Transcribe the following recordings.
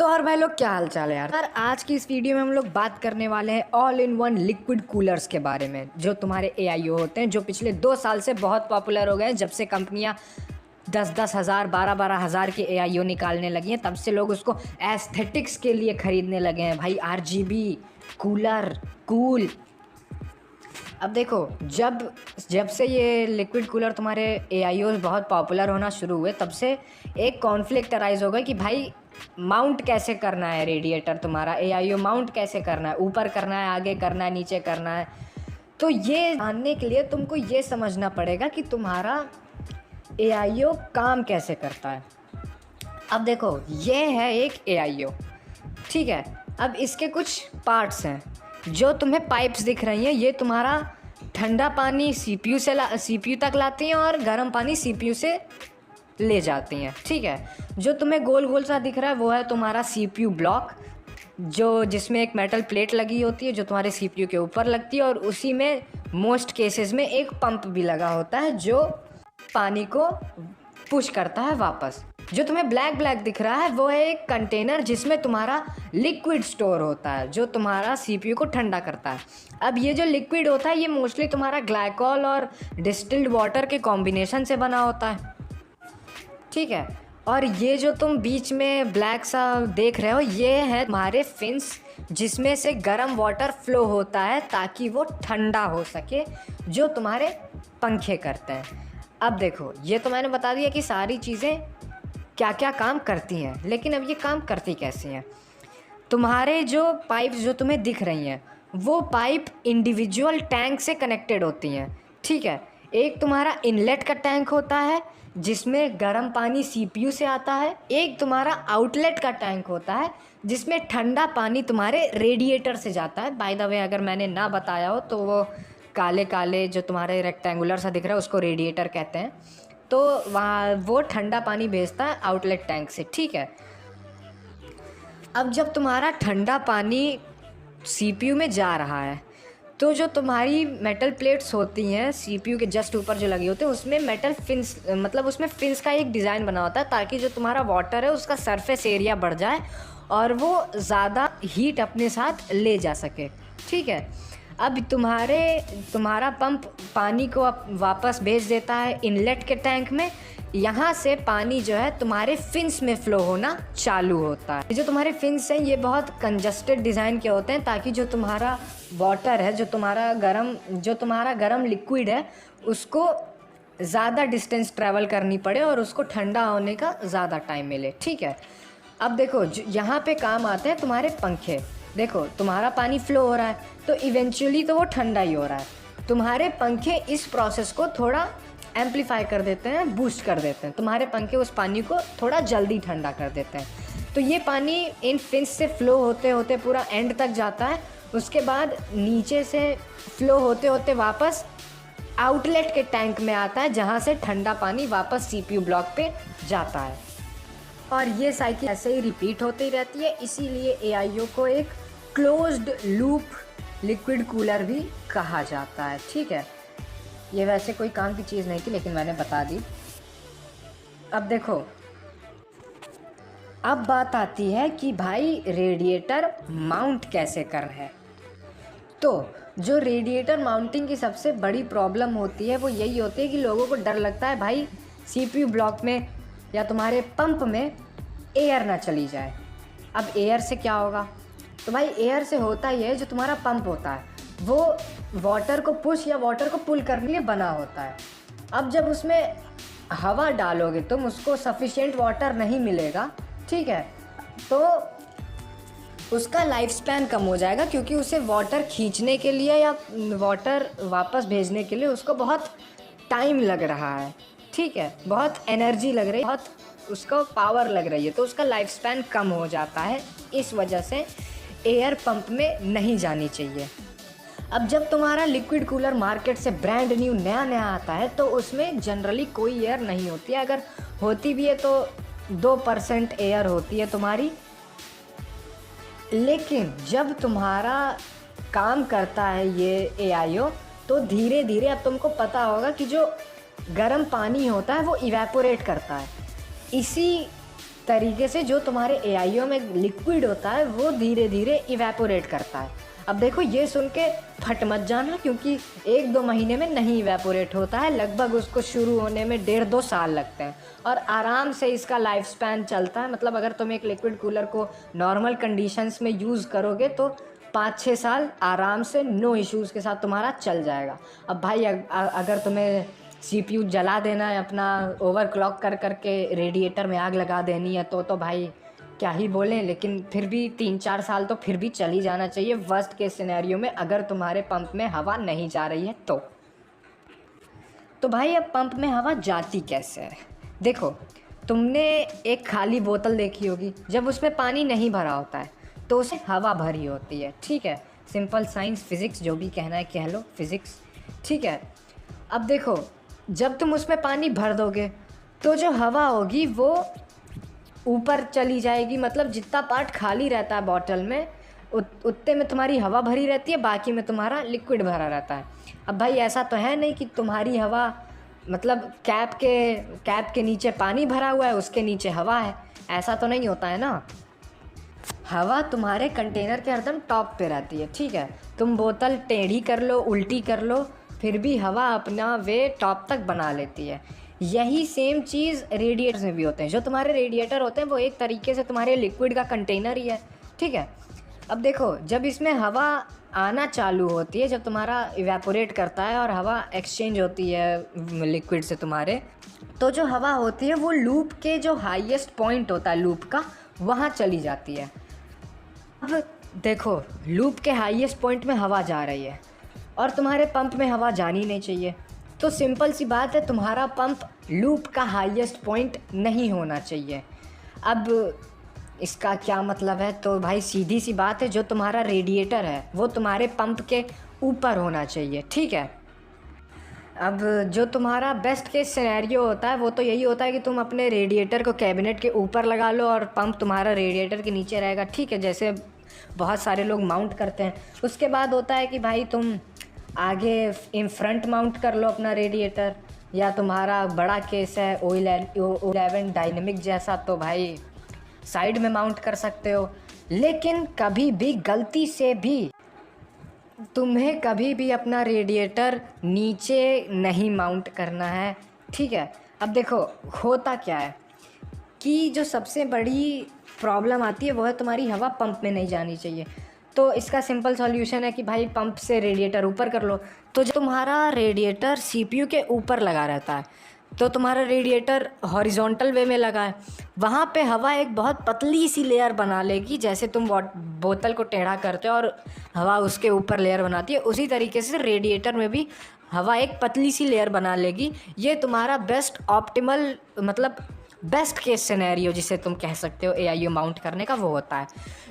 और भाई लोग क्या हाल चाल है यार। आज की इस वीडियो में हम लोग बात करने वाले हैं all in one liquid coolers के बारे में, जो तुम्हारे एआईओ होते हैं, जो पिछले 2 साल से बहुत पॉपुलर हो गए हैं। जब से कंपनियां 10-10 हज़ार 12-12 हज़ार के एआईओ निकालने लगी हैं, तब से लोग उसको एस्थेटिक्स के लिए ख़रीदने लगे हैं भाई। RGB cooler cool. अब देखो, जब से ये लिक्विड कूलर तुम्हारे एआईओ बहुत पॉपुलर होना शुरू हुए, तब से एक कॉन्फ्लिक्ट अराइज हो गया कि भाई माउंट कैसे करना है रेडिएटर, तुम्हारा एआईओ माउंट कैसे करना है, ऊपर करना है, आगे करना है, नीचे करना है। तो ये जानने के लिए तुमको ये समझना पड़ेगा कि तुम्हारा एआईओ काम कैसे करता है। अब देखो, ये है एक एआईओ, ठीक है। अब इसके कुछ पार्ट्स हैं। जो तुम्हें पाइप्स दिख रही हैं, ये तुम्हारा ठंडा पानी सीपीयू तक लाती हैं और गर्म पानी सीपीयू से ले जाती हैं, ठीक है। जो तुम्हें गोल गोल सा दिख रहा है, वो है तुम्हारा सीपीयू ब्लॉक, जिसमें एक मेटल प्लेट लगी होती है, जो तुम्हारे सीपीयू के ऊपर लगती है, और उसी में मोस्ट केसेस में एक पंप भी लगा होता है, जो पानी को पुश करता है वापस। जो तुम्हें ब्लैक दिख रहा है, वो है एक कंटेनर जिसमें तुम्हारा लिक्विड स्टोर होता है, जो तुम्हारा सीपीयू को ठंडा करता है। अब ये जो लिक्विड होता है, ये मोस्टली तुम्हारा ग्लाइकॉल और डिस्टिल्ड वाटर के कॉम्बिनेशन से बना होता है, ठीक है। और ये जो तुम बीच में ब्लैक सा देख रहे हो, ये है तुम्हारे फिन्स, जिसमें से गर्म वाटर फ्लो होता है ताकि वो ठंडा हो सके, जो तुम्हारे पंखे करते हैं। अब देखो, ये तो मैंने बता दिया कि सारी चीज़ें क्या क्या काम करती हैं, लेकिन अब ये काम करती कैसी हैं। तुम्हारे जो पाइप्स जो तुम्हें दिख रही हैं, वो पाइप इंडिविजुअल टैंक से कनेक्टेड होती हैं, ठीक है। एक तुम्हारा इनलेट का टैंक होता है, जिसमें गर्म पानी सीपीयू से आता है। एक तुम्हारा आउटलेट का टैंक होता है, जिसमें ठंडा पानी तुम्हारे रेडिएटर से जाता है। बाय द वे, अगर मैंने ना बताया हो तो वो काले काले जो तुम्हारे रेक्टेंगुलर सा दिख रहा है, उसको रेडिएटर कहते हैं। तो वहाँ वो ठंडा पानी भेजता है आउटलेट टैंक से, ठीक है। अब जब तुम्हारा ठंडा पानी सीपीयू में जा रहा है, तो जो तुम्हारी मेटल प्लेट्स होती हैं सीपीयू के जस्ट ऊपर जो लगी होती है, उसमें मेटल फिन्स, मतलब उसमें फिन्स का एक डिज़ाइन बना होता है, ताकि जो तुम्हारा वाटर है उसका सरफेस एरिया बढ़ जाए और वो ज़्यादा हीट अपने साथ ले जा सके, ठीक है। अब तुम्हारा पंप पानी को वापस भेज देता है इनलेट के टैंक में। यहाँ से पानी जो है तुम्हारे फिन्स में फ़्लो होना चालू होता है। जो तुम्हारे फिन्स हैं, ये बहुत कंजस्टेड डिज़ाइन के होते हैं, ताकि जो तुम्हारा वाटर है, जो तुम्हारा गरम लिक्विड है, उसको ज़्यादा डिस्टेंस ट्रैवल करनी पड़े और उसको ठंडा होने का ज़्यादा टाइम मिले, ठीक है। अब देखो, यहाँ पे काम आते हैं तुम्हारे पंखे। देखो, तुम्हारा पानी फ़्लो हो रहा है, तो इवेंचुअली तो वो ठंडा ही हो रहा है। तुम्हारे पंखे इस प्रोसेस को थोड़ा एम्पलीफाई कर देते हैं, बूस्ट कर देते हैं। तुम्हारे पंखे उस पानी को थोड़ा जल्दी ठंडा कर देते हैं। तो ये पानी इन फिन्स से फ़्लो होते होते पूरा एंड तक जाता है। उसके बाद नीचे से फ़्लो होते होते वापस आउटलेट के टैंक में आता है, जहाँ से ठंडा पानी वापस सीपीयू ब्लॉक पे जाता है। और ये साइकिल ऐसे ही रिपीट होती रहती है। इसीलिए एआईओ को एक क्लोज्ड लूप लिक्विड कूलर भी कहा जाता है, ठीक है। ये वैसे कोई काम की चीज़ नहीं थी, लेकिन मैंने बता दी। अब देखो, अब बात आती है कि भाई रेडिएटर माउंट कैसे करना है। तो जो रेडिएटर माउंटिंग की सबसे बड़ी प्रॉब्लम होती है, वो यही होती है कि लोगों को डर लगता है भाई सीपीयू ब्लॉक में या तुम्हारे पंप में एयर ना चली जाए। अब एयर से क्या होगा? तो भाई एयर से होता ही है, जो तुम्हारा पंप होता है वो वाटर को पुश या वाटर को पुल करने के लिए बना होता है। अब जब उसमें हवा डालोगे तुम, उसको सफिशिएंट वाटर नहीं मिलेगा, ठीक है, तो उसका लाइफ स्पैन कम हो जाएगा, क्योंकि उसे वाटर खींचने के लिए या वाटर वापस भेजने के लिए उसको बहुत टाइम लग रहा है, ठीक है, बहुत एनर्जी लग रही है, बहुत उसको पावर लग रही है, तो उसका लाइफ स्पैन कम हो जाता है। इस वजह से एयर पंप में नहीं जानी चाहिए। अब जब तुम्हारा लिक्विड कूलर मार्केट से ब्रांड न्यू नया आता है, तो उसमें जनरली कोई एयर नहीं होती है। अगर होती भी है तो 2% एयर होती है तुम्हारी। लेकिन जब तुम्हारा काम करता है ये एआईओ, तो धीरे धीरे अब तुमको पता होगा कि जो गर्म पानी होता है वो इवेपोरेट करता है। इसी तरीके से जो तुम्हारे एआईओ में लिक्विड होता है वो धीरे धीरे इवेपोरेट करता है। अब देखो ये सुन के फट मत जाना, क्योंकि 1-2 महीने में नहीं इवेपोरेट होता है, लगभग उसको शुरू होने में 1.5-2 साल लगते हैं और आराम से इसका लाइफ स्पैन चलता है। मतलब अगर तुम एक लिक्विड कूलर को नॉर्मल कंडीशंस में यूज़ करोगे तो 5-6 साल आराम से नो इश्यूज़ के साथ तुम्हारा चल जाएगा। अब भाई अगर तुम्हें सीपीयू जला देना है, अपना ओवरक्लॉक कर करके रेडिएटर में आग लगा देनी है, तो भाई क्या ही बोलें। लेकिन फिर भी 3-4 साल तो फिर भी चल ही जाना चाहिए वर्स्ट केस सिनेरियो में, अगर तुम्हारे पंप में हवा नहीं जा रही है तो भाई अब पंप में हवा जाती कैसे है? देखो, तुमने एक खाली बोतल देखी होगी, जब उसमें पानी नहीं भरा होता है तो उसमें हवा भरी होती है, ठीक है। सिंपल साइंस, फिज़िक्स, जो भी कहना है कह लो, फिज़िक्स, ठीक है। अब देखो, जब तुम उसमें पानी भर दोगे तो जो हवा होगी वो ऊपर चली जाएगी। मतलब जितना पार्ट खाली रहता है बॉटल में उतने में तुम्हारी हवा भरी रहती है, बाकी में तुम्हारा लिक्विड भरा रहता है। अब भाई ऐसा तो है नहीं कि तुम्हारी हवा, मतलब कैप के नीचे पानी भरा हुआ है, उसके नीचे हवा है, ऐसा तो नहीं होता है ना। हवा तुम्हारे कंटेनर के हरदम टॉप पे रहती है, ठीक है। तुम बोतल टेढ़ी कर लो, उल्टी कर लो, फिर भी हवा अपना वे टॉप तक बना लेती है। यही सेम चीज़ रेडिएटर्स में भी होते हैं। जो तुम्हारे रेडिएटर होते हैं वो एक तरीके से तुम्हारे लिक्विड का कंटेनर ही है, ठीक है। अब देखो, जब इसमें हवा आना चालू होती है, जब तुम्हारा इवेपोरेट करता है और हवा एक्सचेंज होती है लिक्विड से तुम्हारे, तो जो हवा होती है वो लूप के जो हाईएस्ट पॉइंट होता है लूप का, वहाँ चली जाती है। अब देखो, लूप के हाईएस्ट पॉइंट में हवा जा रही है और तुम्हारे पंप में हवा जानी नहीं चाहिए, तो सिंपल सी बात है, तुम्हारा पंप लूप का हाईएस्ट पॉइंट नहीं होना चाहिए। अब इसका क्या मतलब है? तो भाई सीधी सी बात है, जो तुम्हारा रेडिएटर है वो तुम्हारे पंप के ऊपर होना चाहिए, ठीक है। अब जो तुम्हारा बेस्ट केस सिनेरियो होता है वो तो यही होता है कि तुम अपने रेडिएटर को कैबिनेट के ऊपर लगा लो और पंप तुम्हारा रेडिएटर के नीचे रहेगा, ठीक है, जैसे बहुत सारे लोग माउंट करते हैं। उसके बाद होता है कि भाई तुम आगे इन फ्रंट माउंट कर लो अपना रेडिएटर, या तुम्हारा बड़ा केस है O11 डायनेमिक जैसा, तो भाई साइड में माउंट कर सकते हो। लेकिन कभी भी गलती से भी तुम्हें कभी भी अपना रेडिएटर नीचे नहीं माउंट करना है, ठीक है। अब देखो, होता क्या है कि जो सबसे बड़ी प्रॉब्लम आती है वो है तुम्हारी हवा पंप में नहीं जानी चाहिए। तो इसका सिंपल सॉल्यूशन है कि भाई पंप से रेडिएटर ऊपर कर लो। तो जो तुम्हारा रेडिएटर सीपीयू के ऊपर लगा रहता है, तो तुम्हारा रेडिएटर हॉरिजॉन्टल वे में लगा है, वहाँ पे हवा एक बहुत पतली सी लेयर बना लेगी। जैसे तुम बोतल को टेढ़ा करते हो और हवा उसके ऊपर लेयर बनाती है, उसी तरीके से रेडिएटर में भी हवा एक पतली सी लेयर बना लेगी। ये तुम्हारा बेस्ट ऑप्टिमल, मतलब बेस्ट केस सिनेरियो जिसे तुम कह सकते हो एआईओ माउंट करने का, वो होता है।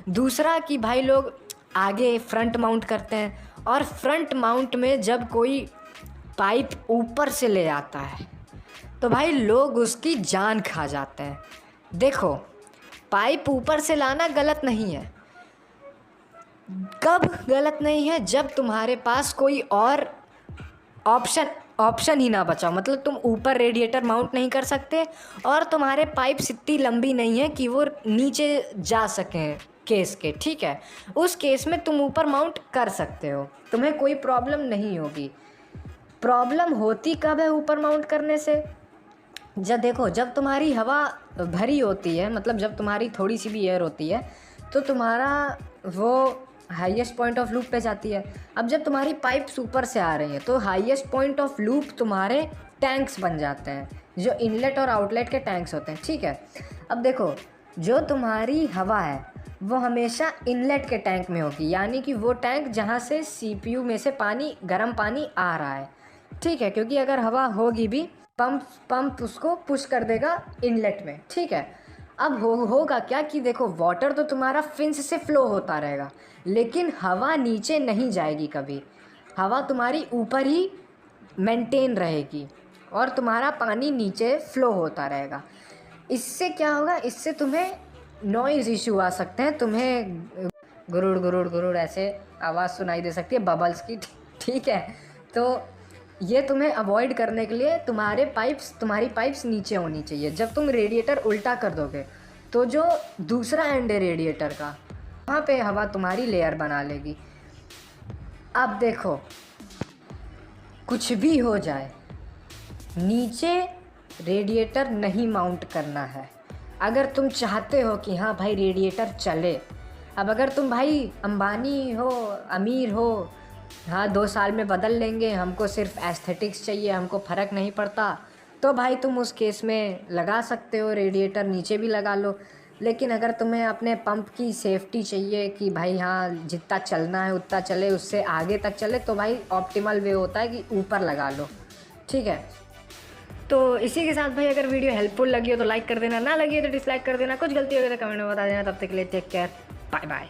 दूसरा कि भाई लोग आगे फ्रंट माउंट करते हैं, और फ्रंट माउंट में जब कोई पाइप ऊपर से ले आता है तो भाई लोग उसकी जान खा जाते हैं। देखो, पाइप ऊपर से लाना गलत नहीं है। कब गलत नहीं है? जब तुम्हारे पास कोई और ऑप्शन ही ना बचा, मतलब तुम ऊपर रेडिएटर माउंट नहीं कर सकते और तुम्हारे पाइप इतनी लंबी नहीं है कि वो नीचे जा सकें केस के, ठीक है। उस केस में तुम ऊपर माउंट कर सकते हो, तुम्हें कोई प्रॉब्लम नहीं होगी। प्रॉब्लम होती कब है ऊपर माउंट करने से? जब देखो, जब तुम्हारी हवा भरी होती है, मतलब जब तुम्हारी थोड़ी सी भी एयर होती है, तो तुम्हारा वो हाईएस्ट पॉइंट ऑफ लूप पे जाती है। अब जब तुम्हारी पाइप्स ऊपर से आ रही हैं तो हाईएस्ट पॉइंट ऑफ लूप तुम्हारे टैंक्स बन जाते हैं, जो इनलेट और आउटलेट के टैंक्स होते हैं, ठीक है। अब देखो, जो तुम्हारी हवा है वो हमेशा इनलेट के टैंक में होगी, यानी कि वो टैंक जहाँ से सीपीयू में से गर्म पानी आ रहा है, ठीक है। क्योंकि अगर हवा होगी भी, पंप उसको पुश कर देगा इनलेट में, ठीक है। अब होगा क्या कि देखो, वाटर तो तुम्हारा फिन्स से फ्लो होता रहेगा, लेकिन हवा नीचे नहीं जाएगी कभी। हवा तुम्हारी ऊपर ही मेंटेन रहेगी और तुम्हारा पानी नीचे फ्लो होता रहेगा। इससे क्या होगा? इससे तुम्हें नॉइज़ इशू आ सकते हैं, तुम्हें गुरुड़ गुरुड़ गुरुड़ ऐसे आवाज़ सुनाई दे सकती है बबल्स की, ठीक है। तो ये तुम्हें अवॉइड करने के लिए तुम्हारी पाइप्स नीचे होनी चाहिए। जब तुम रेडिएटर उल्टा कर दोगे तो जो दूसरा एंड है रेडिएटर का, वहाँ पे हवा तुम्हारी लेयर बना लेगी। अब देखो, कुछ भी हो जाए, नीचे रेडिएटर नहीं माउंट करना है। अगर तुम चाहते हो कि हाँ भाई रेडिएटर चले, अब अगर तुम भाई अंबानी हो, अमीर हो, हाँ 2 साल में बदल लेंगे, हमको सिर्फ एस्थेटिक्स चाहिए, हमको फ़र्क नहीं पड़ता, तो भाई तुम उस केस में लगा सकते हो रेडिएटर, नीचे भी लगा लो। लेकिन अगर तुम्हें अपने पंप की सेफ्टी चाहिए कि भाई हाँ जितना चलना है उतना चले, उससे आगे तक चले, तो भाई ऑप्टिमल वे होता है कि ऊपर लगा लो। ठीक है, तो इसी के साथ भाई अगर वीडियो हेल्पफुल लगी हो तो लाइक कर देना, ना लगी हो तो डिसलाइक कर देना, कुछ गलती हो गई तो कमेंट में बता देना। तब तक के लिए टेक केयर, बाय बाय।